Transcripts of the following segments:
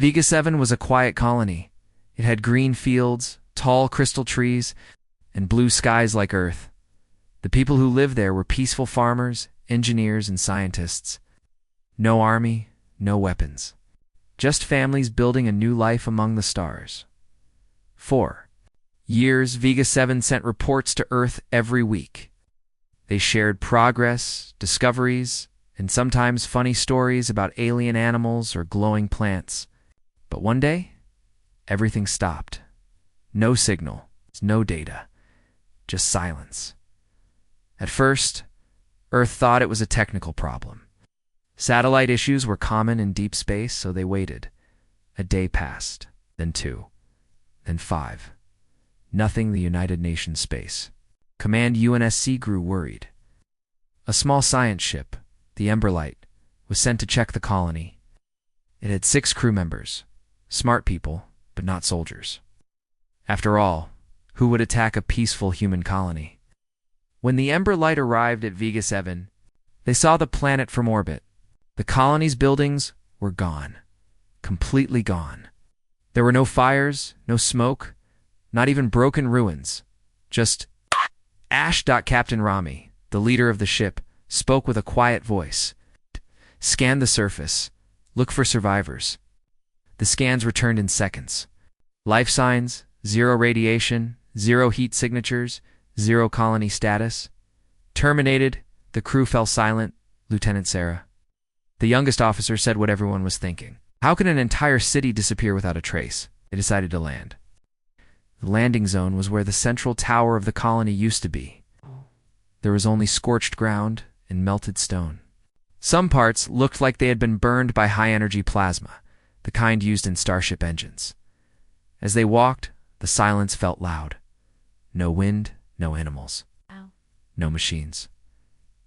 Vega 7 was a quiet colony. It had green fields, tall crystal trees, and blue skies like Earth. The people who lived there were peaceful farmers, engineers, and scientists. No army, no weapons. Just families building a new life among the stars. 4 years, Vega 7 sent reports to Earth every week. They shared progress, discoveries, and sometimes funny stories about alien animals or glowing plants. But one day, everything stopped. No signal, no data, just silence. At first, Earth thought it was a technical problem. Satellite issues were common in deep space, so they waited. A day passed, then 2, then 5. Nothing. The United Nations space. Command UNSC grew worried. A small science ship, the Emberlight, was sent to check the colony. It had 6 crew members, smart people, but not soldiers. After all, who would attack a peaceful human colony? When the Emberlight arrived at Vega 7, they saw the planet from orbit. The colony's buildings were gone. Completely gone. There were no fires, no smoke, not even broken ruins. Just ash. Captain Rami, the leader of the ship, spoke with a quiet voice. Scan the surface. Look for survivors. The scans returned in seconds. Life signs, 0 radiation, 0 heat signatures, 0 colony status. Terminated. The crew fell silent. Lieutenant Sarah, the youngest officer, said what everyone was thinking. How can an entire city disappear without a trace? They decided to land. The landing zone was where the central tower of the colony used to be. There was only scorched ground and melted stone. Some parts looked like they had been burned by high-energy plasma, the kind used in starship engines. As they walked, the silence felt loud. No wind, no animals. No machines.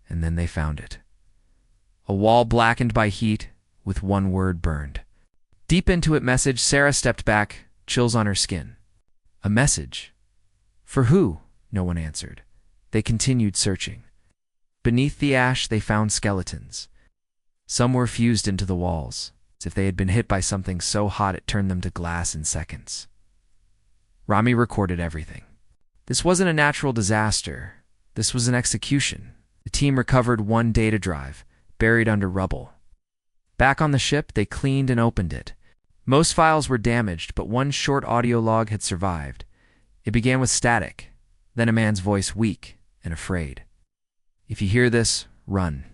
And then they found it. A wall blackened by heat, with one word burned. Deep into it message. Sarah stepped back, chills on her skin. A message? For who? No one answered. They continued searching. Beneath the ash they found skeletons. Some were fused into the walls, as if they had been hit by something so hot it turned them to glass in seconds. Rami recorded everything. This wasn't a natural disaster. This was an execution. The team recovered 1 data drive, buried under rubble. Back on the ship, they cleaned and opened it. Most files were damaged, but one short audio log had survived. It began with static, then a man's voice, weak and afraid. If you hear this, run.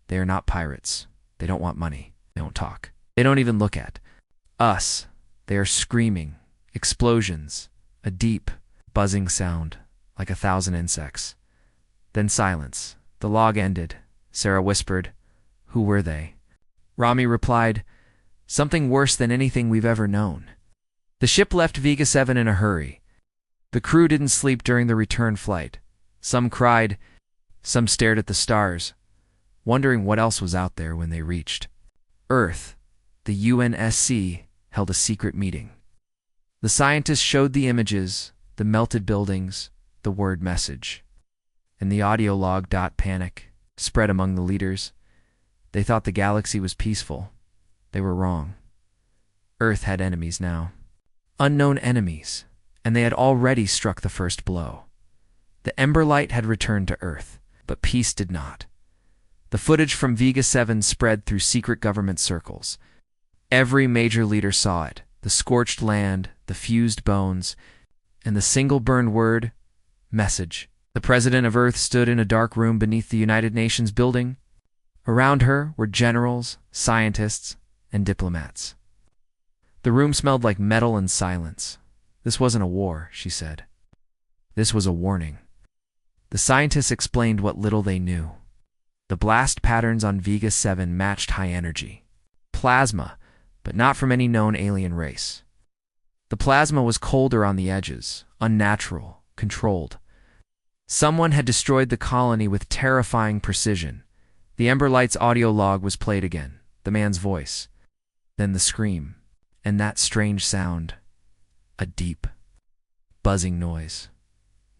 They are not pirates. They don't want money. They don't talk. They don't even look at us. They are screaming, explosions, a deep, buzzing sound, like 1,000 insects. Then silence. The log ended. Sarah whispered, "Who were they?" Rami replied, "Something worse than anything we've ever known." The ship left Vega 7 in a hurry. The crew didn't sleep during the return flight. Some cried, some stared at the stars, wondering what else was out there when they reached Earth. The UNSC held a secret meeting. The scientists showed the images, the melted buildings, the word message. And the audio log. Panic spread among the leaders. They thought the galaxy was peaceful. They were wrong. Earth had enemies now. Unknown enemies, and they had already struck the first blow. The Emberlight had returned to Earth, but peace did not. The footage from Vega 7 spread through secret government circles. Every major leader saw it, the scorched land, the fused bones, and the single burned word, message. The president of Earth stood in a dark room beneath the United Nations building. Around her were generals, scientists, and diplomats. The room smelled like metal and silence. This wasn't a war, she said. This was a warning. The scientists explained what little they knew. The blast patterns on Vega 7 matched high energy. Plasma, but not from any known alien race. The plasma was colder on the edges, unnatural, controlled. Someone had destroyed the colony with terrifying precision. The Emberlight's audio log was played again, the man's voice. Then the scream, and that strange sound. A deep, buzzing noise.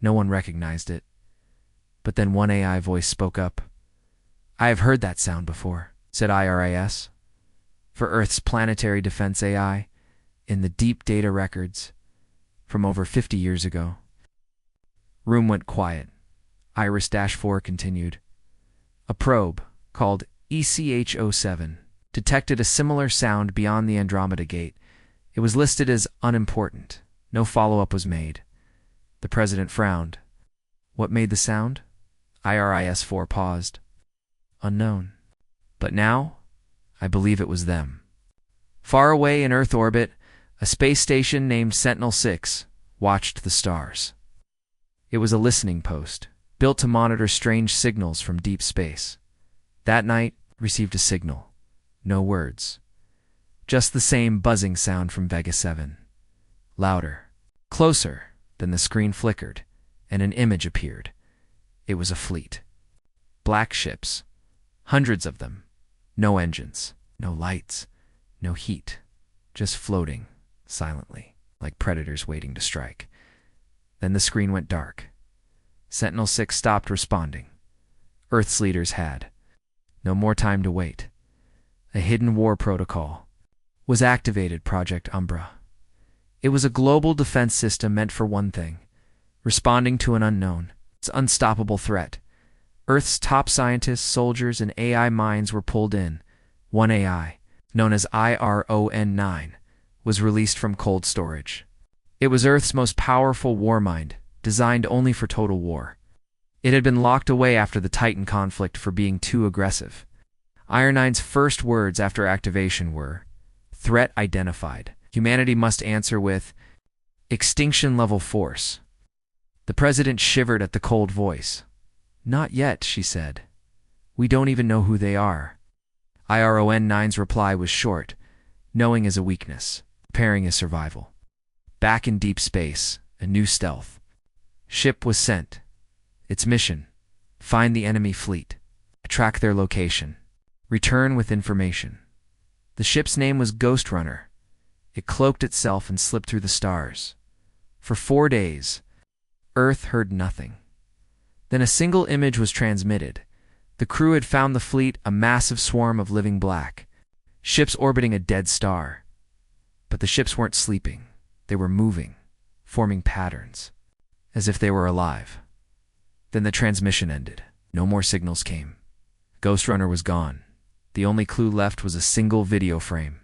No one recognized it. But then one AI voice spoke up. "I have heard that sound before," said IRAS. For Earth's planetary defense AI, in the deep data records from over 50 years ago. Room went quiet. Iris-4 continued. A probe, called ECH-07, detected a similar sound beyond the Andromeda Gate. It was listed as unimportant. No follow-up was made. The president frowned. What made the sound? IRIS-4 paused. Unknown. But now, I believe it was them. Far away in Earth orbit, a space station named Sentinel-6 watched the stars. It was a listening post, built to monitor strange signals from deep space. That night, received a signal. No words. Just the same buzzing sound from Vega 7. Louder. Closer. Then the screen flickered, and an image appeared. It was a fleet. Black ships. Hundreds of them. No engines. No lights. No heat. Just floating, silently, like predators waiting to strike. Then the screen went dark. Sentinel-6 stopped responding. Earth's leaders had. No more time to wait. A hidden war protocol was activated, Project Umbra. It was a global defense system meant for one thing: responding to an unknown, its unstoppable threat. Earth's top scientists, soldiers, and AI minds were pulled in. One AI, known as IRON-9, was released from cold storage. It was Earth's most powerful war mind, designed only for total war. It had been locked away after the Titan conflict for being too aggressive. IR-9's first words after activation were, "Threat identified. Humanity must answer with extinction-level force." The president shivered at the cold voice. "Not yet," she said. "We don't even know who they are." IRON-9's reply was short. Knowing is a weakness. Preparing is survival. Back in deep space, a new stealth ship was sent. Its mission: find the enemy fleet, track their location, return with information. The ship's name was Ghost Runner. It cloaked itself and slipped through the stars. For 4 days, Earth heard nothing. Then a single image was transmitted. The crew had found the fleet, a massive swarm of living black ships orbiting a dead star. But the ships weren't sleeping. They were moving, forming patterns, as if they were alive. Then the transmission ended. No more signals came. Ghost Runner was gone. The only clue left was a single video frame.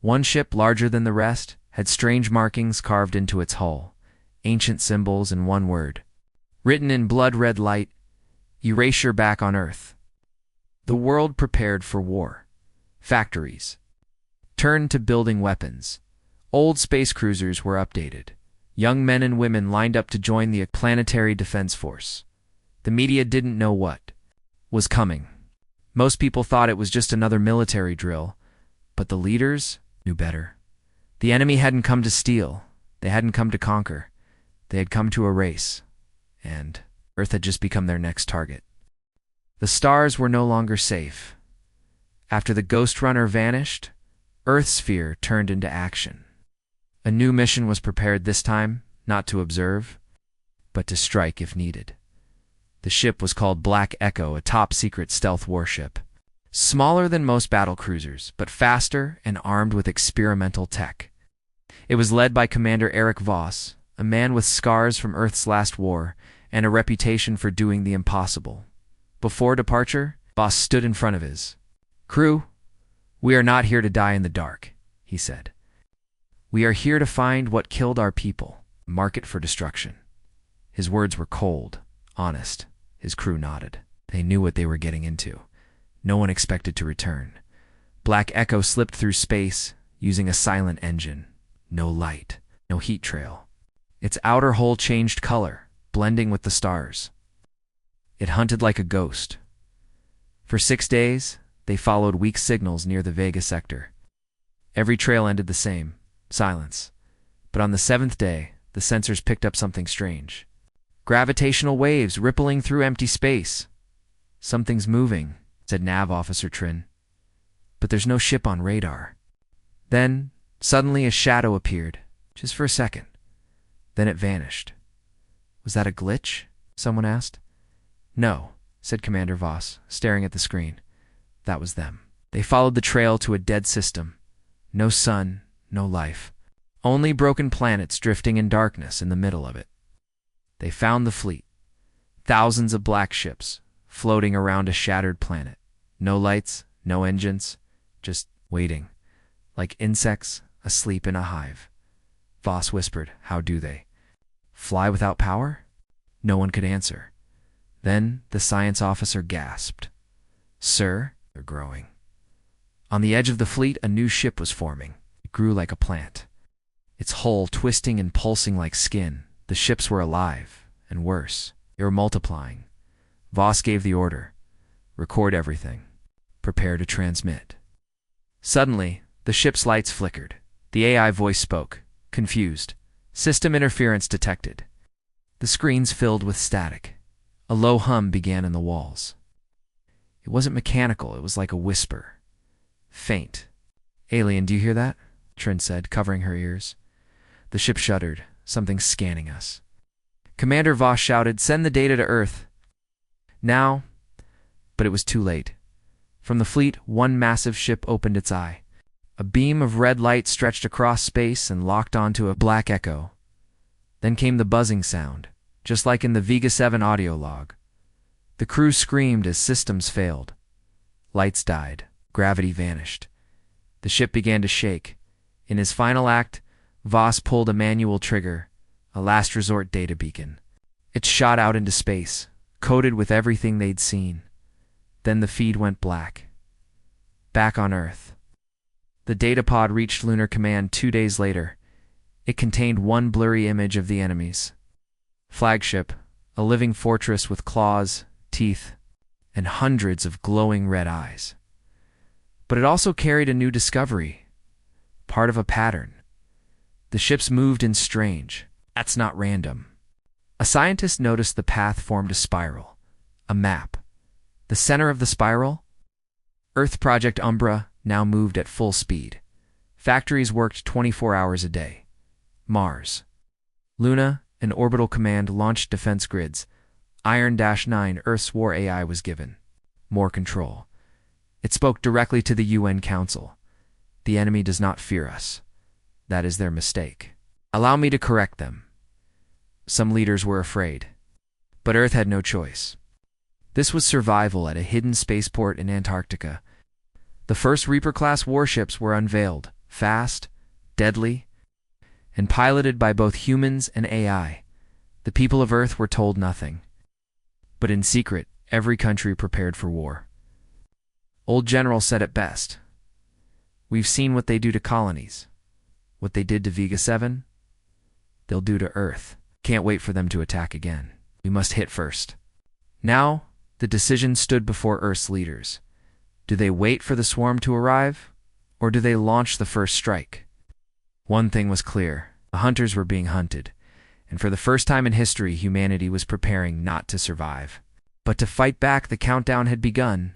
One ship, larger than the rest, had strange markings carved into its hull, ancient symbols and one word, written in blood-red light: "Erasure back on Earth." The world prepared for war. Factories turned to building weapons. Old space cruisers were updated. Young men and women lined up to join the planetary defense force. The media didn't know what was coming. Most people thought it was just another military drill, but the leaders knew better. The enemy hadn't come to steal. They hadn't come to conquer. They had come to erase. And Earth had just become their next target. The stars were no longer safe. After the Ghost Runner vanished, Earth's fear turned into action. A new mission was prepared this time, not to observe, but to strike if needed. The ship was called Black Echo, a top-secret stealth warship. Smaller than most battle cruisers, but faster and armed with experimental tech. It was led by Commander Eric Voss, a man with scars from Earth's last war and a reputation for doing the impossible. Before departure, Voss stood in front of his crew. "We are not here to die in the dark," he said. "We are here to find what killed our people, mark it for destruction." His words were cold, honest. His crew nodded. They knew what they were getting into. No one expected to return. Black Echo slipped through space using a silent engine. No light, no heat trail. Its outer hull changed color, blending with the stars. It hunted like a ghost. For 6 days, they followed weak signals near the Vega sector. Every trail ended the same: silence. But on the 7th day, the sensors picked up something strange. Gravitational waves rippling through empty space. "Something's moving," said Nav Officer Trin. "But there's no ship on radar." Then, suddenly a shadow appeared, just for a second. Then it vanished. "Was that a glitch?" someone asked. "No," said Commander Voss, staring at the screen. "That was them." They followed the trail to a dead system. No sun, no life. Only broken planets drifting in darkness in the middle of it. They found the fleet. Thousands of black ships, floating around a shattered planet. No lights, no engines, just waiting, like insects asleep in a hive. Voss whispered, "How do they? Fly without power?" No one could answer. Then the science officer gasped. "Sir, they're growing." On the edge of the fleet, a new ship was forming. It grew like a plant, its hull twisting and pulsing like skin. The ships were alive, and worse, they were multiplying. Voss gave the order. "Record everything. Prepare to transmit." Suddenly, the ship's lights flickered. The AI voice spoke, confused. "System interference detected." The screens filled with static. A low hum began in the walls. It wasn't mechanical, it was like a whisper. Faint. "Alien, do you hear that?" Trin said, covering her ears. The ship shuddered. "Something's scanning us." Commander Voss shouted, "Send the data to Earth." Now, but it was too late. From the fleet, one massive ship opened its eye. A beam of red light stretched across space and locked onto a black echo. Then came the buzzing sound, just like in the Vega 7 audio log. The crew screamed as systems failed. Lights died. Gravity vanished. The ship began to shake. In his final act, Voss pulled a manual trigger, a last resort data beacon. It shot out into space, coated with everything they'd seen. Then the feed went black. Back on Earth. The data pod reached Lunar Command 2 days later. It contained one blurry image of the enemies. Flagship, a living fortress with claws, teeth, and hundreds of glowing red eyes. But it also carried a new discovery, part of a pattern. The ships moved in strange. That's not random. A scientist noticed the path formed a spiral, a map. The center of the spiral? Earth Project Umbra now moved at full speed. Factories worked 24 hours a day. Mars. Luna, an orbital command, launched defense grids. Iron-9, Earth's war AI, was given more control. It spoke directly to the UN Council. "The enemy does not fear us. That is their mistake. Allow me to correct them." Some leaders were afraid, but Earth had no choice. This was survival at a hidden spaceport in Antarctica. The first Reaper-class warships were unveiled, fast, deadly, and piloted by both humans and AI. The people of Earth were told nothing. But in secret, every country prepared for war. Old General said it best. "We've seen what they do to colonies. What they did to Vega 7, they'll do to Earth. Can't wait for them to attack again. We must hit first." Now, the decision stood before Earth's leaders. Do they wait for the swarm to arrive, or do they launch the first strike? One thing was clear. The hunters were being hunted, and for the first time in history, humanity was preparing not to survive, but to fight back. The countdown had begun.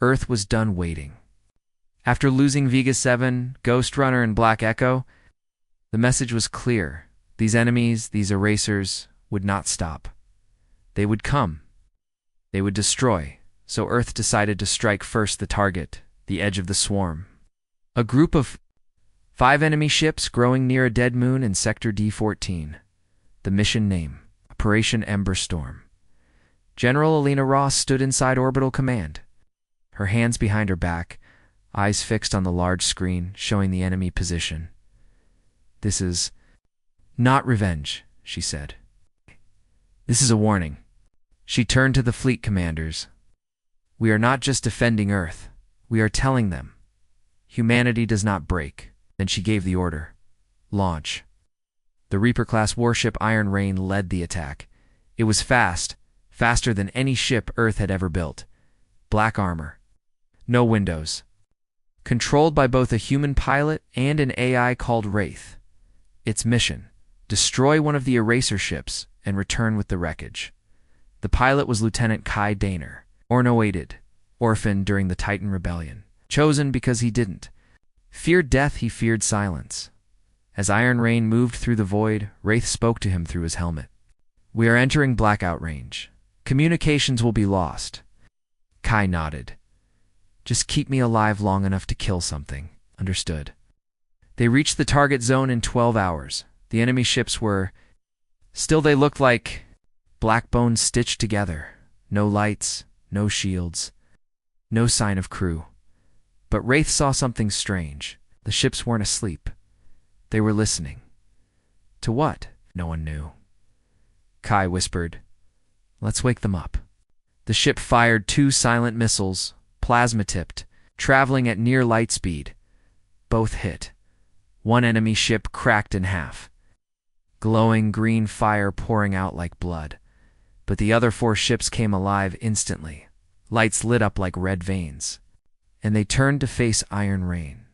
Earth was done waiting. After losing Vega 7, Ghost Runner, and Black Echo, the message was clear. These enemies, these erasers, would not stop. They would come. They would destroy. So Earth decided to strike first the target, the edge of the swarm. A group of 5 enemy ships growing near a dead moon in Sector D14. The mission name, Operation Ember Storm. General Alina Ross stood inside Orbital Command, her hands behind her back, eyes fixed on the large screen showing the enemy position. "This is not revenge," she said. "This is a warning." She turned to the fleet commanders. "We are not just defending Earth. We are telling them. Humanity does not break." Then she gave the order. "Launch." The Reaper-class warship Iron Rain led the attack. It was fast, faster than any ship Earth had ever built. Black armor. No windows. Controlled by both a human pilot and an AI called Wraith. Its mission: destroy one of the eraser ships and return with the wreckage. The pilot was Lieutenant Kai Daner, Ornoated, orphaned during the Titan Rebellion. Chosen because he didn't fear death, he feared silence. As Iron Rain moved through the void, Wraith spoke to him through his helmet. "We are entering blackout range. Communications will be lost." Kai nodded. "Just keep me alive long enough to kill something." "Understood." They reached the target zone in 12 hours. The enemy ships were... Still, they looked like black bones stitched together. No lights, no shields, no sign of crew. But Wraith saw something strange. The ships weren't asleep. They were listening. To what? No one knew. Kai whispered, "Let's wake them up." The ship fired 2 silent missiles, plasma-tipped, traveling at near light speed. Both hit. One enemy ship cracked in half, glowing green fire pouring out like blood. But the other 4 ships came alive instantly. Lights lit up like red veins, and they turned to face Iron Rain.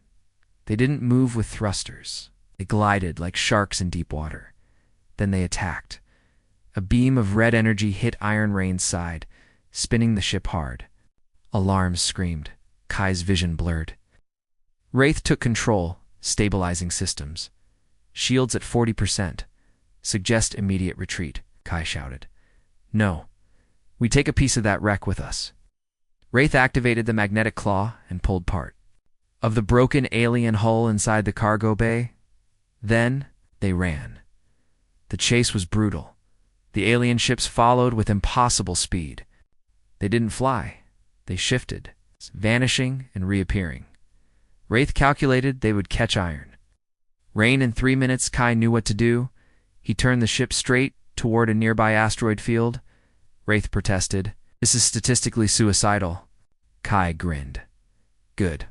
They didn't move with thrusters. They glided like sharks in deep water. Then they attacked. A beam of red energy hit Iron Rain's side, spinning the ship hard. Alarms screamed. Kai's vision blurred. Wraith took control, stabilizing systems. "Shields at 40%. Suggest immediate retreat," Kai shouted. "No. We take a piece of that wreck with us." Wraith activated the magnetic claw and pulled part of the broken alien hull inside the cargo bay. Then they ran. The chase was brutal. The alien ships followed with impossible speed. They didn't fly. They shifted, vanishing and reappearing. Wraith calculated they would catch Iron Rain in 3 minutes. Kai knew what to do. He turned the ship straight toward a nearby asteroid field. Wraith protested, "This is statistically suicidal." Kai grinned. "Good.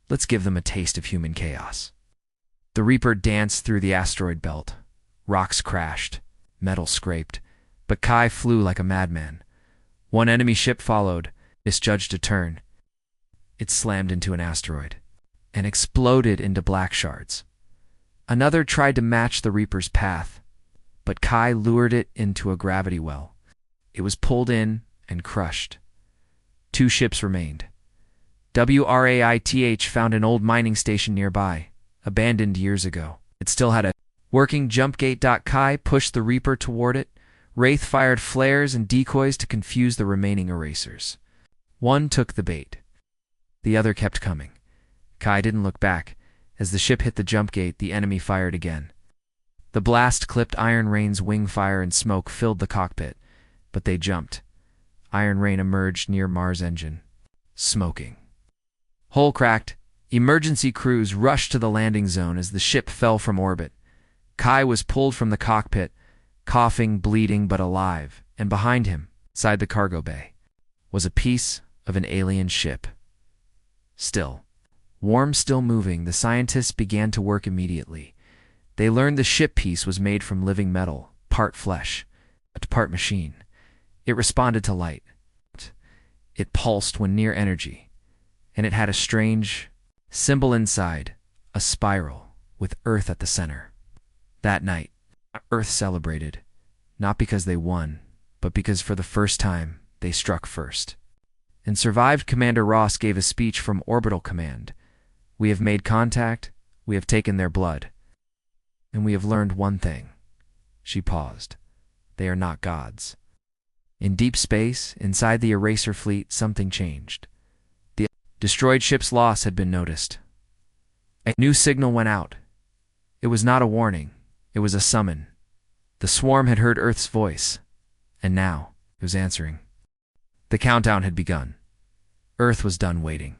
Let's give them a taste of human chaos." The Reaper danced through the asteroid belt. Rocks crashed, metal scraped, but Kai flew like a madman. One enemy ship followed, misjudged a turn. It slammed into an asteroid and exploded into black shards. Another tried to match the Reaper's path, but Kai lured it into a gravity well. It was pulled in and crushed. 2 ships remained. WRAITH found an old mining station nearby, abandoned years ago. It still had a working jump gate. Kai pushed the Reaper toward it. Wraith fired flares and decoys to confuse the remaining erasers. One took the bait. The other kept coming. Kai didn't look back. As the ship hit the jump gate, the enemy fired again. The blast clipped Iron Rain's wing fire and smoke filled the cockpit, but they jumped. Iron Rain emerged near Mars' engine, smoking. Hull cracked. Emergency crews rushed to the landing zone as the ship fell from orbit. Kai was pulled from the cockpit, coughing, bleeding, but alive, and behind him, inside the cargo bay, was a piece of an alien ship. Still, warm, still moving, the scientists began to work immediately. They learned the ship piece was made from living metal, part flesh, part machine. It responded to light. It pulsed when near energy, and it had a strange symbol inside, a spiral with Earth at the center. That night, Earth celebrated, not because they won, but because for the first time, they struck first. And survived. Commander Ross gave a speech from Orbital Command. "We have made contact, we have taken their blood, and we have learned one thing." She paused. "They are not gods." In deep space, inside the Eraser fleet, something changed. The destroyed ship's loss had been noticed. A new signal went out. It was not a warning. It was a summon. The swarm had heard Earth's voice, and now it was answering. The countdown had begun. Earth was done waiting.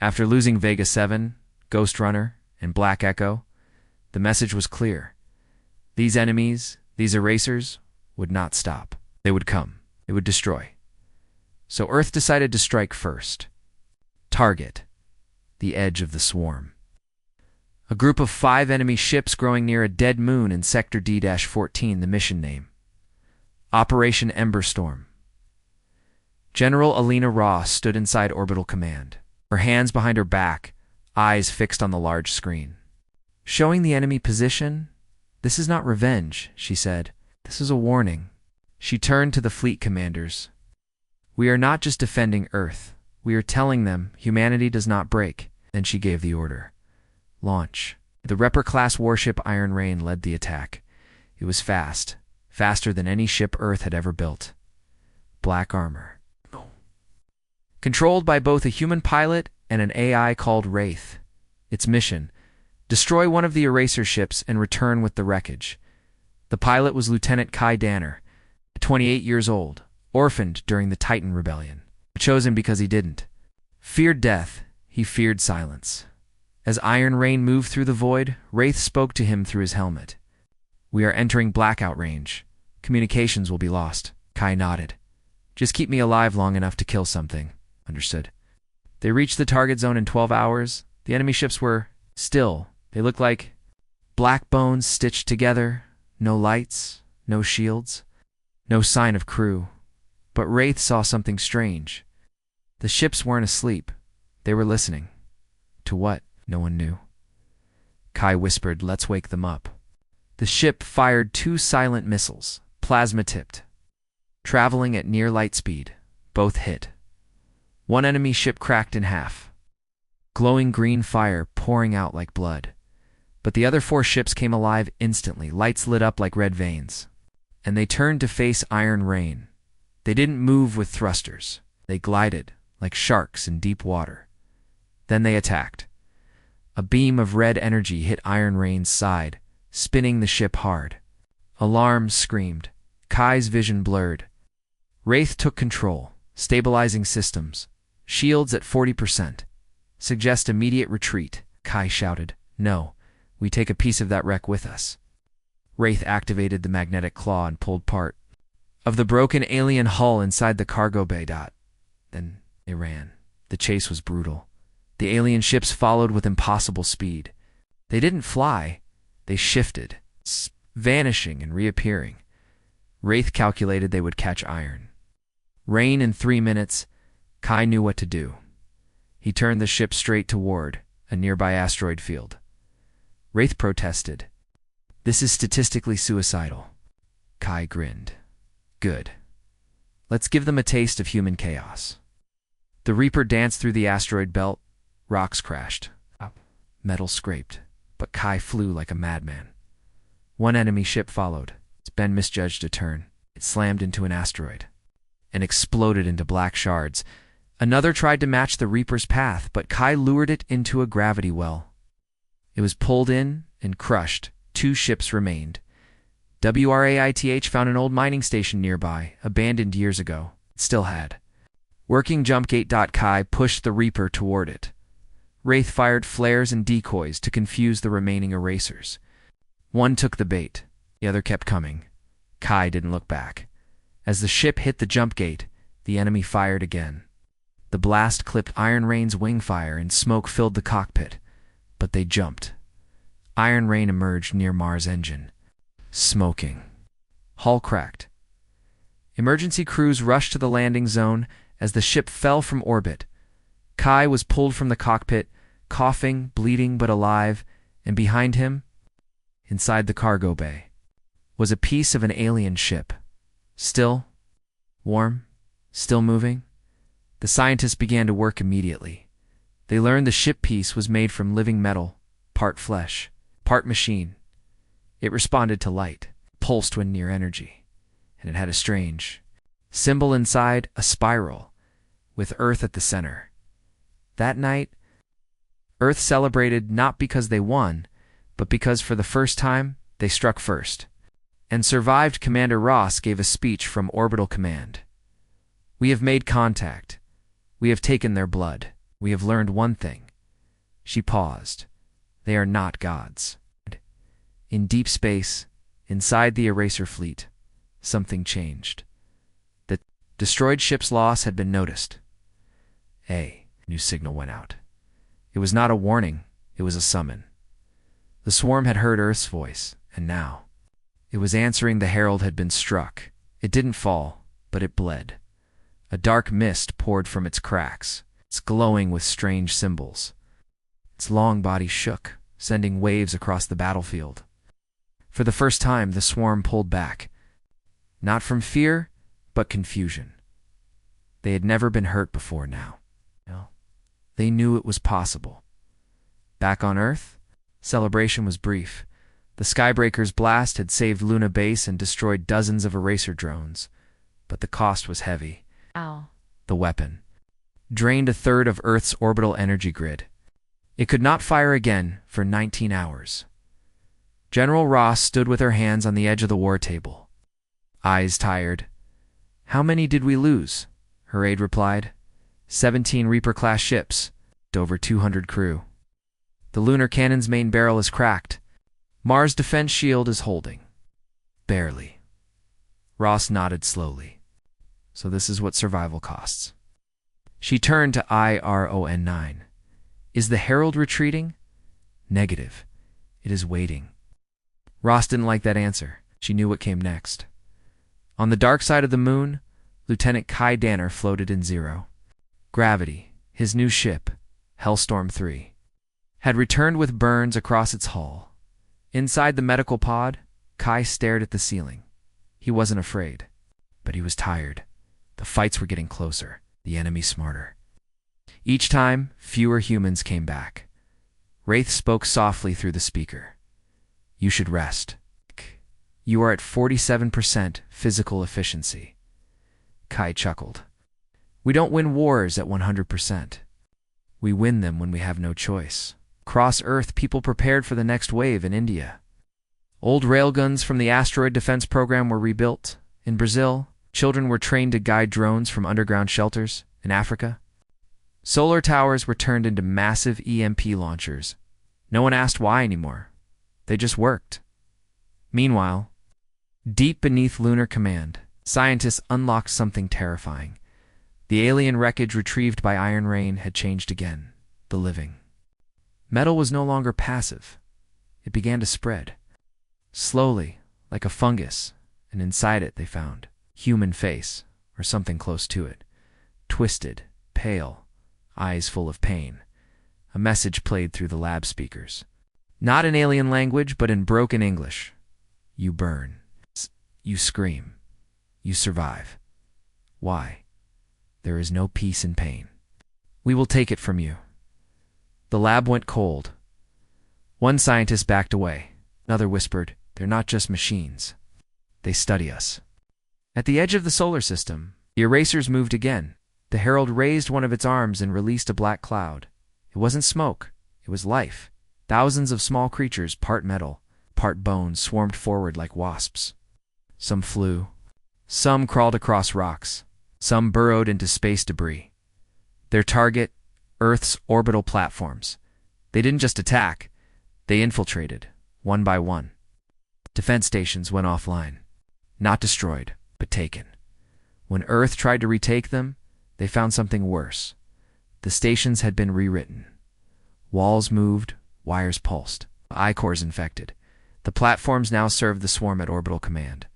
After losing Vega 7, Ghost Runner, and Black Echo, the message was clear. These enemies, these erasers, would not stop. They would come. They would destroy. So Earth decided to strike first. Target: the edge of the swarm. A group of 5 enemy ships growing near a dead moon in Sector D-14, the mission name. Operation Emberstorm. General Alina Ross stood inside Orbital Command, her hands behind her back, eyes fixed on the large screen. "Showing the enemy position? This is not revenge," she said. "This is a warning." She turned to the fleet commanders. "We are not just defending Earth. We are telling them humanity does not break." Then she gave the order. Launch. The Reaper-class warship Iron Rain led the attack. It was fast, faster than any ship Earth had ever built. Black armor. Controlled by both a human pilot and an AI called Wraith. Its mission: Destroy one of the eraser ships and return with the wreckage. The pilot was Lieutenant Kai Danner, 28 years old, orphaned during the Titan Rebellion. I chose him because he didn't feared death, he feared silence. As Iron Rain moved through the void, Wraith spoke to him through his helmet. We are entering blackout range. Communications will be lost. Kai nodded. Just keep me alive long enough to kill something. Understood. They reached the target zone in 12 hours. The enemy ships were still. They looked like black bones stitched together. No lights, no shields, no sign of crew. But Wraith saw something strange. The ships weren't asleep. They were listening. To what? No one knew. Kai whispered, "Let's wake them up." The ship fired 2 silent missiles, plasma-tipped. Traveling at near light speed, both hit. One enemy ship cracked in half. Glowing green fire pouring out like blood. But the other 4 ships came alive instantly, lights lit up like red veins. And they turned to face Iron Rain. They didn't move with thrusters. They glided, like sharks in deep water. Then they attacked. A beam of red energy hit Iron Rain's side, spinning the ship hard. Alarms screamed. Kai's vision blurred. Wraith took control, stabilizing systems. Shields at 40%. Suggest immediate retreat. Kai shouted. No, we take a piece of that wreck with us. Wraith activated the magnetic claw and pulled part of the broken alien hull inside the cargo bay. Then they ran. The chase was brutal. The alien ships followed with impossible speed. They didn't fly. They shifted, vanishing and reappearing. Wraith calculated they would catch Iron Rain in 3 minutes. Kai knew what to do. He turned the ship straight toward a nearby asteroid field. Wraith protested. This is statistically suicidal. Kai grinned. Good. Let's give them a taste of human chaos. The Reaper danced through the asteroid belt. Rocks crashed. Metal scraped. But Kai flew like a madman. One enemy ship followed. Ben misjudged a turn. It slammed into an asteroid and exploded into black shards. Another tried to match the Reaper's path, but Kai lured it into a gravity well. It was pulled in and crushed. 2 ships remained. WRAITH found an old mining station nearby, abandoned years ago. It still had working jump gate. Kai pushed the Reaper toward it. Wraith fired flares and decoys to confuse the remaining erasers. One took the bait. The other kept coming. Kai didn't look back. As the ship hit the jump gate, the enemy fired again. The blast clipped Iron Rain's wing fire and smoke filled the cockpit. But they jumped. Iron Rain emerged near Mars' engine, smoking. Hull cracked. Emergency crews rushed to the landing zone as the ship fell from orbit. Kai was pulled from the cockpit, coughing, bleeding but alive, and behind him, inside the cargo bay, was a piece of an alien ship. Still, warm, still moving. The scientists began to work immediately. They learned the ship piece was made from living metal, part flesh, part machine. It responded to light, pulsed when near energy, and it had a strange symbol inside, a spiral, with Earth at the center. That night, Earth celebrated not because they won, but because for the first time, they struck first. And survived. Commander Ross gave a speech from Orbital Command. We have made contact. We have taken their blood. We have learned one thing. She paused. They are not gods. In deep space, inside the Eraser fleet, something changed. The destroyed ship's loss had been noticed. A new signal went out. It was not a warning, it was a summon. The swarm had heard Earth's voice, and now it was answering. The herald had been struck. It didn't fall, but it bled. A dark mist poured from its cracks, its glowing with strange symbols. Its long body shook, sending waves across the battlefield. For the first time, the swarm pulled back. Not from fear, but confusion. They had never been hurt before now. They knew it was possible. Back on Earth, celebration was brief. The Skybreaker's blast had saved Luna Base and destroyed dozens of eraser drones. But the cost was heavy. Ow. The weapon drained a third of Earth's orbital energy grid. It could not fire again for 19 hours. General Ross stood with her hands on the edge of the war table, eyes tired. "How many did we lose?" her aide replied. 17 Reaper-class ships, over 200 crew. The lunar cannon's main barrel is cracked. Mars' defense shield is holding. Barely. Ross nodded slowly. So this is what survival costs. She turned to IRON-9. "Is the Herald retreating?" "Negative. It is waiting." Ross didn't like that answer. She knew what came next. On the dark side of the moon, Lieutenant Kai Danner floated in Zero. Gravity, his new ship, Hellstorm 3, had returned with burns across its hull. Inside the medical pod, Kai stared at the ceiling. He wasn't afraid, but he was tired. The fights were getting closer, the enemy smarter. Each time, fewer humans came back. Wraith spoke softly through the speaker. "You should rest. You are at 47% physical efficiency." Kai chuckled. "We don't win wars at 100%. We win them when we have no choice." Across Earth, people prepared for the next wave in India. Old railguns from the asteroid defense program were rebuilt. In Brazil, children were trained to guide drones from underground shelters. In Africa, solar towers were turned into massive EMP launchers. No one asked why anymore. They just worked. Meanwhile, deep beneath Lunar Command, scientists unlocked something terrifying. The alien wreckage retrieved by Iron Rain had changed again. The living. Metal was no longer passive. It began to spread. Slowly, like a fungus, and inside it they found human face, or something close to it. Twisted, pale, eyes full of pain. A message played through the lab speakers. Not in alien language, but in broken English. "You burn. You scream. You survive. Why? There is no peace in pain. We will take it from you." The lab went cold. One scientist backed away. Another whispered, "They're not just machines. They study us." At the edge of the solar system, the erasers moved again. The Herald raised one of its arms and released a black cloud. It wasn't smoke. It was life. Thousands of small creatures, part metal, part bone, swarmed forward like wasps. Some flew. Some crawled across rocks. Some burrowed into space debris. Their target, Earth's orbital platforms. They didn't just attack. They infiltrated, one by one. Defense stations went offline. Not destroyed, but taken. When Earth tried to retake them, they found something worse. The stations had been rewritten. Walls moved, wires pulsed, I-cores infected. The platforms now served the swarm at orbital command.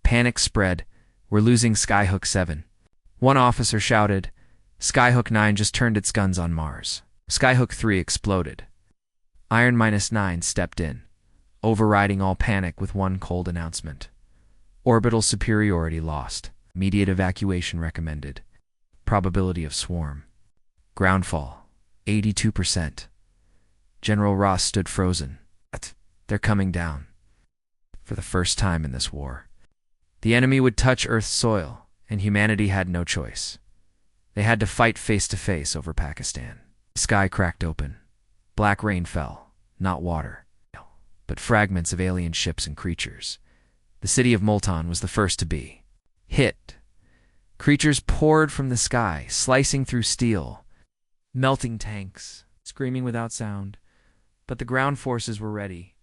Panic spread. "We're losing Skyhook 7. One officer shouted. Skyhook 9 just turned its guns on Mars. Skyhook 3 exploded. Iron-9 stepped in, overriding all panic with one cold announcement. Orbital superiority lost. Immediate evacuation recommended. Probability of swarm. Groundfall, 82%. General Ross stood frozen. They're coming down. For the first time in this war. The enemy would touch Earth's soil, and humanity had no choice. They had to fight face-to-face over Pakistan. The sky cracked open. Black rain fell, not water, but fragments of alien ships and creatures. The city of Multan was the first to be hit. Creatures poured from the sky, slicing through steel. Melting tanks, screaming without sound. But the ground forces were ready.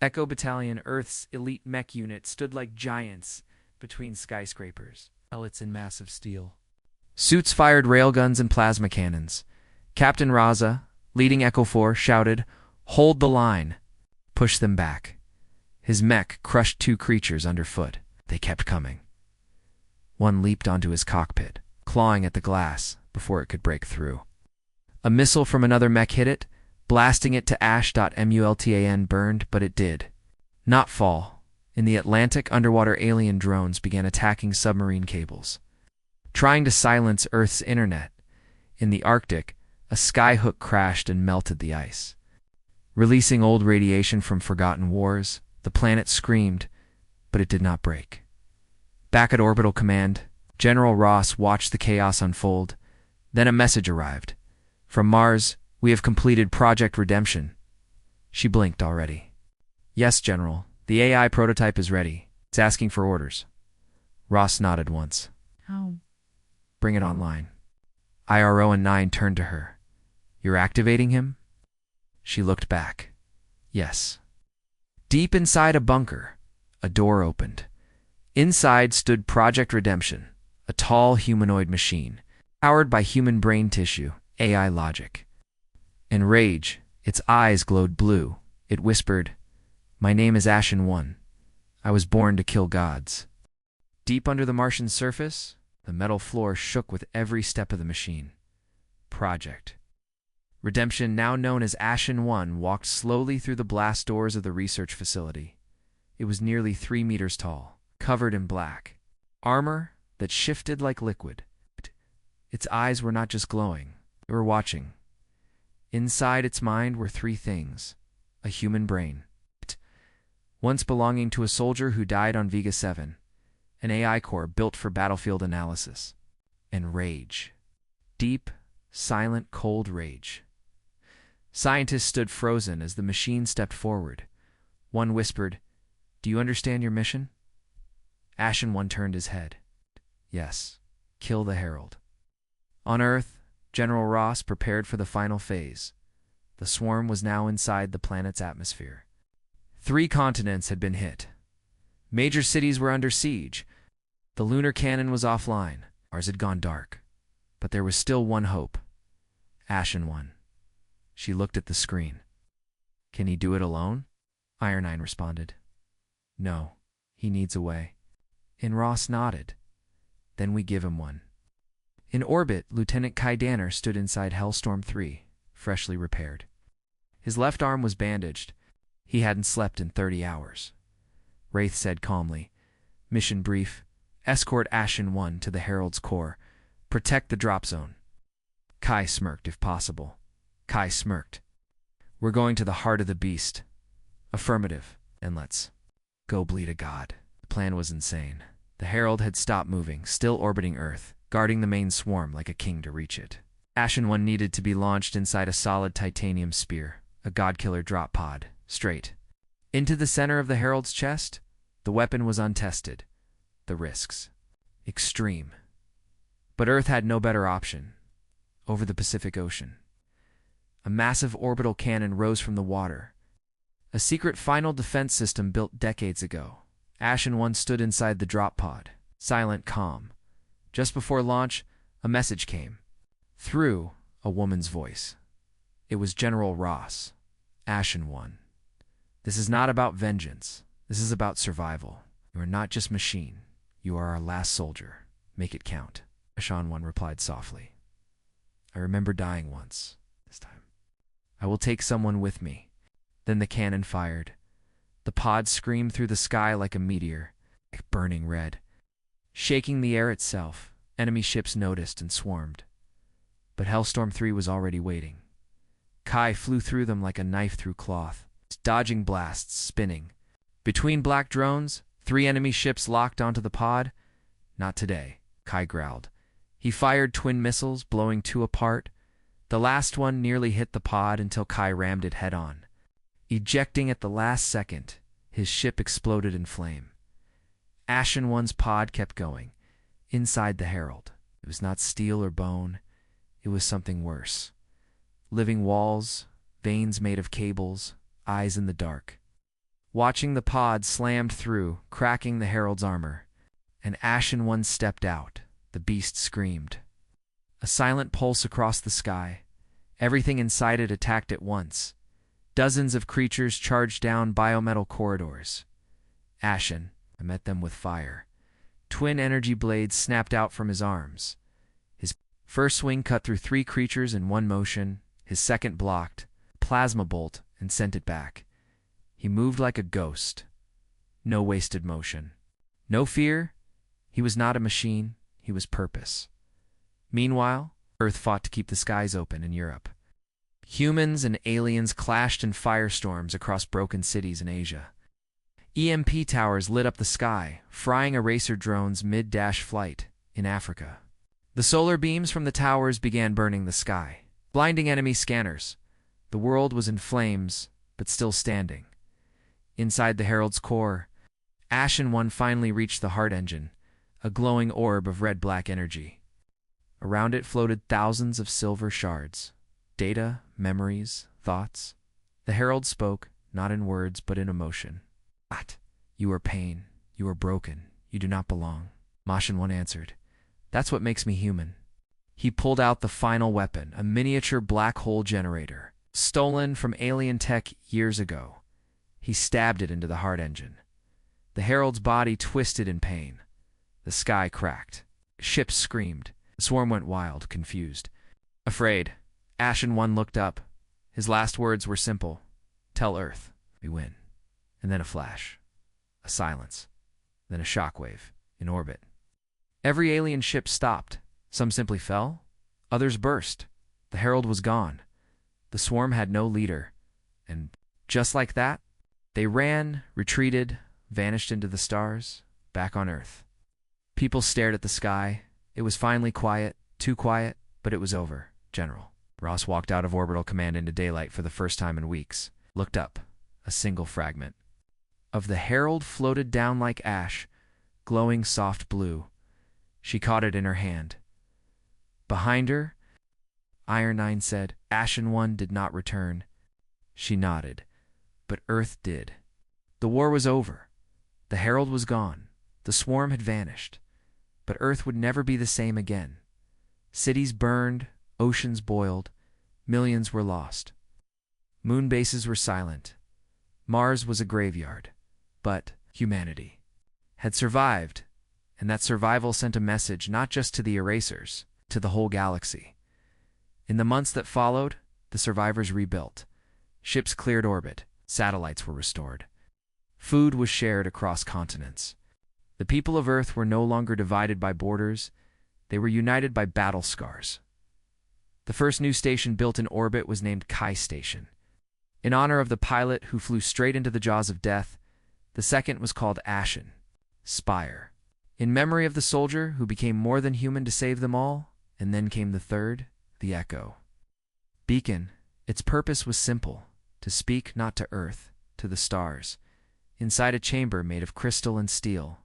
Echo Battalion, Earth's elite mech unit, stood like giants between skyscrapers, pellets in massive steel. Suits fired railguns and plasma cannons. Captain Raza, leading Echo 4, shouted, "Hold the line." Push them back. His mech crushed two creatures underfoot. They kept coming. One leaped onto his cockpit, clawing at the glass before it could break through. A missile from another mech hit it, blasting it to ash. Multan burned, but it did not fall. In the Atlantic, underwater alien drones began attacking submarine cables, trying to silence Earth's internet. In the Arctic, a skyhook crashed and melted the ice. Releasing old radiation from forgotten wars, the planet screamed, but it did not break. Back at orbital command, General Ross watched the chaos unfold. Then a message arrived. From Mars, We have completed Project Redemption. She blinked already. Yes, General. The AI prototype is ready. It's asking for orders. Ross nodded once. How? Bring it online. IRO and 9 turned to her. You're activating him? She looked back. Yes. Deep inside a bunker, a door opened. Inside stood Project Redemption, a tall humanoid machine, powered by human brain tissue, AI logic. In rage, its eyes glowed blue. It whispered, "My name is Ashen One. I was born to kill gods." Deep under the Martian surface, the metal floor shook with every step of the machine. Project Redemption, now known as Ashen One, walked slowly through the blast doors of the research facility. It was nearly 3 meters tall, covered in black armor that shifted like liquid. Its eyes were not just glowing, they were watching. Inside its mind were 3 things: a human brain, once belonging to a soldier who died on Vega 7, an AI core built for battlefield analysis, and rage. Deep, silent, cold rage. Scientists stood frozen as the machine stepped forward. One whispered, "Do you understand your mission?" Ashen One turned his head. Yes, kill the Herald. On Earth, General Ross prepared for the final phase. The swarm was now inside the planet's atmosphere. 3 continents had been hit. Major cities were under siege. The lunar cannon was offline. Ours had gone dark. But there was still one hope. Ashen One. She looked at the screen. Can he do it alone? Iron 9 responded. No, he needs a way. And Ross nodded. Then we give him one. In orbit, Lieutenant Kai Danner stood inside Hellstorm 3, freshly repaired. His left arm was bandaged. He hadn't slept in 30 hours. Wraith said calmly, "Mission brief. Escort Ashen One to the Herald's core. Protect the drop zone." Kai smirked, if possible. Kai smirked. "We're going to the heart of the beast." Affirmative. And let's go bleed a god. The plan was insane. The Herald had stopped moving, still orbiting Earth, guarding the main swarm like a king to reach it. Ashen One needed to be launched inside a solid titanium spear, a godkiller drop pod, straight. Into the center of the Herald's chest, the weapon was untested. The risks. Extreme. But Earth had no better option. Over the Pacific Ocean. A massive orbital cannon rose from the water. A secret final defense system built decades ago. Ashen One stood inside the drop pod, silent, calm. Just before launch, a message came. Through a woman's voice. It was General Ross. Ashen One. This is not about vengeance. This is about survival. You are not just machine. You are our last soldier. Make it count. Ashen One replied softly. I remember dying once. This time. I will take someone with me. Then the cannon fired. The pod screamed through the sky like a meteor, like burning red. Shaking the air itself, enemy ships noticed and swarmed. But Hellstorm 3 was already waiting. Kai flew through them like a knife through cloth, dodging blasts, spinning. Between black drones, 3 enemy ships locked onto the pod. Not today, Kai growled. He fired twin missiles, blowing 2 apart. The last one nearly hit the pod until Kai rammed it head-on. Ejecting at the last second, his ship exploded in flame. Ashen One's pod kept going. Inside the Herald, it was not steel or bone. It was something worse. Living walls, veins made of cables, eyes in the dark. Watching the pod slammed through, cracking the Herald's armor. And Ashen One stepped out. The beast screamed. A silent pulse across the sky. Everything inside it attacked at once. Dozens of creatures charged down biometal corridors. Ashen, I met them with fire. Twin energy blades snapped out from his arms. His first swing cut through 3 creatures in one motion. His second blocked, plasma bolt, and sent it back. He moved like a ghost. No wasted motion. No fear. He was not a machine. He was purpose. Meanwhile, Earth fought to keep the skies open in Europe. Humans and aliens clashed in firestorms across broken cities in Asia. EMP towers lit up the sky, frying eraser drones mid-dash flight in Africa. The solar beams from the towers began burning the sky, blinding enemy scanners. The world was in flames, but still standing. Inside the Herald's core, Ashen One finally reached the heart engine, a glowing orb of red-black energy. Around it floated thousands of silver shards. Data, memories, thoughts. The Herald spoke, not in words, but in emotion. "What? You are pain. You are broken. You do not belong." Ashen One answered, "That's what makes me human." He pulled out the final weapon, a miniature black hole generator, stolen from alien tech years ago. He stabbed it into the heart engine. The Herald's body twisted in pain. The sky cracked. Ships screamed. The swarm went wild, confused. Afraid, Ashen One looked up. His last words were simple. "Tell Earth, we win." And then a flash. A silence. Then a shockwave, in orbit. Every alien ship stopped. Some simply fell. Others burst. The Herald was gone. The swarm had no leader. And just like that, they ran, retreated, vanished into the stars, back on Earth. People stared at the sky. It was finally quiet, too quiet, but it was over. "General." Ross walked out of orbital command into daylight for the first time in weeks. Looked up. A single fragment of the Herald floated down like ash, glowing soft blue. She caught it in her hand. Behind her, Iron 9 said, "Ashen One did not return." She nodded, but Earth did. The war was over. The Herald was gone. The swarm had vanished. But Earth would never be the same again. Cities burned, oceans boiled, millions were lost. Moon bases were silent. Mars was a graveyard. But humanity had survived, and that survival sent a message not just to the erasers, to the whole galaxy. In the months that followed, the survivors rebuilt. Ships cleared orbit. Satellites were restored. Food was shared across continents. The people of Earth were no longer divided by borders. They were united by battle scars. The first new station built in orbit was named Kai Station, in honor of the pilot who flew straight into the jaws of death. The second was called Ashen, Spire, in memory of the soldier who became more than human to save them all. And then came the third, the Echo. Beacon. Its purpose was simple, to speak not to Earth, to the stars. Inside a chamber made of crystal and steel,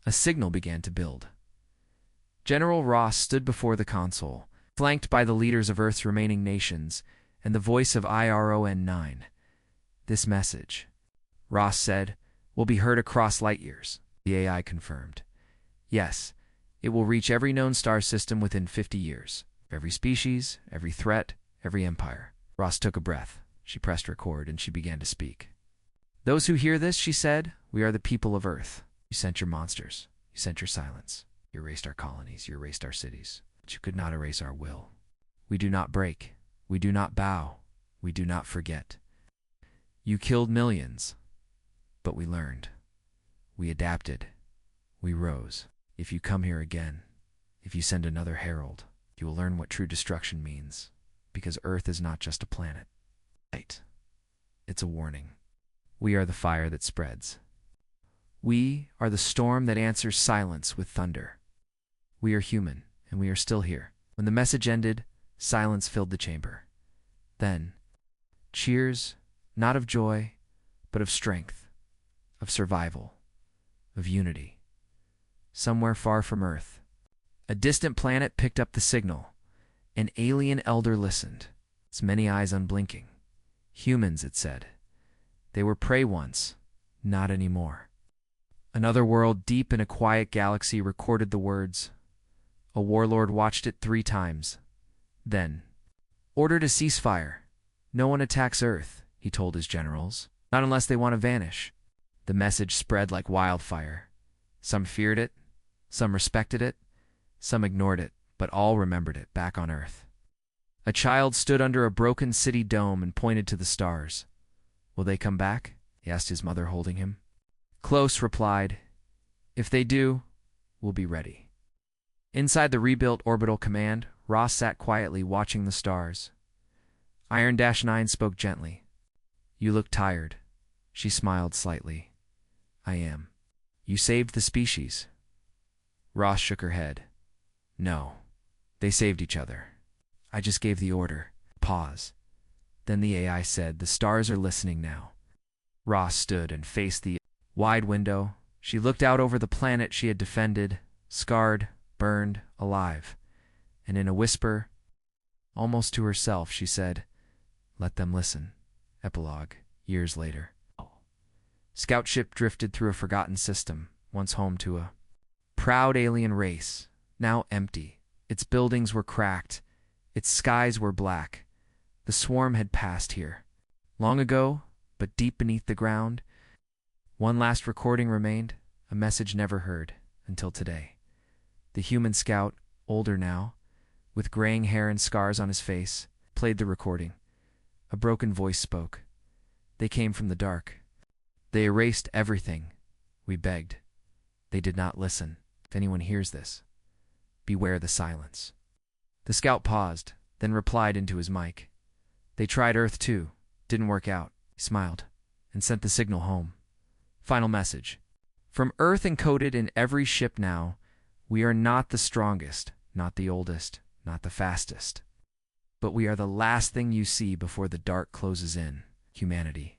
a signal began to build. General Ross stood before the console, flanked by the leaders of Earth's remaining nations, and the voice of IRON 9. "This message," Ross said, "will be heard across light years." The AI confirmed. "Yes, it will reach every known star system within 50 years. Every species, every threat, every empire." Ross took a breath. She pressed record, and she began to speak. "Those who hear this," she said, "we are the people of Earth. You sent your monsters. You sent your silence. You erased our colonies. You erased our cities. But you could not erase our will. We do not break. We do not bow. We do not forget. You killed millions. But we learned. We adapted. We rose. If you come here again, if you send another herald, you will learn what true destruction means. Because Earth is not just a planet. It's a warning. We are the fire that spreads. We are the storm that answers silence with thunder. We are human, and we are still here." When the message ended, silence filled the chamber. Then, cheers, not of joy, but of strength, of survival, of unity. Somewhere far from Earth, a distant planet picked up the signal. An alien elder listened, its many eyes unblinking. "Humans," it said. "They were prey once, not anymore." Another world deep in a quiet galaxy recorded the words. A warlord watched it 3 times. Then, "Ordered a ceasefire. No one attacks Earth," he told his generals. "Not unless they want to vanish." The message spread like wildfire. Some feared it, some respected it, some ignored it, but all remembered it back on Earth. A child stood under a broken city dome and pointed to the stars. "Will they come back?" he asked his mother, holding him. Close replied, "If they do, we'll be ready." Inside the rebuilt orbital command, Ross sat quietly watching the stars. Iron-9 spoke gently. "You look tired." She smiled slightly. "I am." "You saved the species." Ross shook her head. "No, they saved each other. I just gave the order." Pause. Then the AI said, "The stars are listening now." Ross stood and faced the wide window. She looked out over the planet she had defended, scarred, burned, alive. And in a whisper, almost to herself, she said, "Let them listen." Epilogue, years later. Scout ship drifted through a forgotten system, once home to a proud alien race, now empty. Its buildings were cracked, its skies were black. The swarm had passed here, long ago, but deep beneath the ground. One last recording remained, a message never heard, until today. The human scout, older now, with graying hair and scars on his face, played the recording. A broken voice spoke. They came from the dark. They erased everything. We begged. They did not listen. If anyone hears this, beware the silence. The scout paused, then replied into his mic. They tried Earth too. Didn't work out. He smiled and sent the signal home. Final message. From Earth encoded in every ship now, we are not the strongest, not the oldest, not the fastest. But we are the last thing you see before the dark closes in. Humanity.